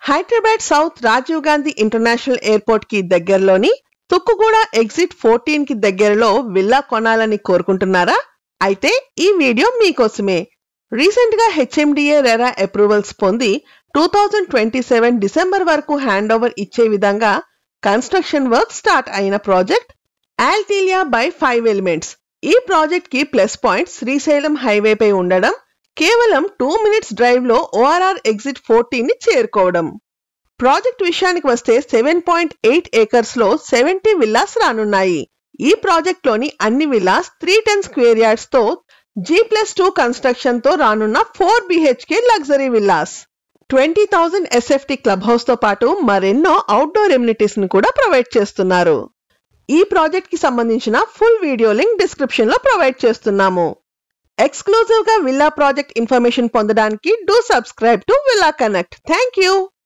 Hyderabad south Rajiv Gandhi international airport కి దగ్గరలోని Tukkuguda exit 14 కి దగ్గరలో విల్లా కొనాలని కోరుకుంటున్నారా? అయితే ఈ వీడియో మీకోసమే. రీసెంట్ గా హెచ్ఎండిఏ రెరా అప్రూవల్స్ పొంది 2027 డిసెంబర్ వరకు హ్యాండ్ ఓవర్ ఇచ్చే విధంగా కన్స్ట్రక్షన్ వర్క్ స్టార్ట్ అయిన ప్రాజెక్ట్ ఆల్టీలియా బై 5 ఎలిమెంట్స్. ఈ ప్రాజెక్ట్ కి ప్లస్ పాయింట్ శ్రీశైలం హైవే పై ఉండడం, కేవలం 2 మినిట్స్ డ్రైవ్ లో ఓఆర్ఆర్ ఎగ్జిట్ 14 ని చేరుకోవడం. ప్రాజెక్ట్ విషయానికి వస్తే 7.8 ఏకర్స్ లో 70 విల్లాస్ రానున్నాయి. ఈ ప్రాజెక్ట్ లోని అన్ని విల్లాస్ 310 స్క్వేర్ యార్డ్స్ తో G+2 కన్స్ట్రక్షన్ తో రానున్న 4 BHK luxury villas. 20,000 SFT club house తో పాటు మరెన్నో అవుట్డోర్ ఎమ్యూనిటీస్ ని కూడా ప్రొవైడ్ చేస్తున్నారు. ఈ ప్రాజెక్ట్ కి సంబంధించిన ఫుల్ వీడియో లింక్ డిస్క్రిప్షన్ లో ప్రొవైడ్ చేస్తున్నాము. ఎక్స్క్లూజివ్ గా విల్లా ప్రాజెక్ట్ ఇన్ఫర్మేషన్ పొందడానికి do subscribe to villa connect. Thank you.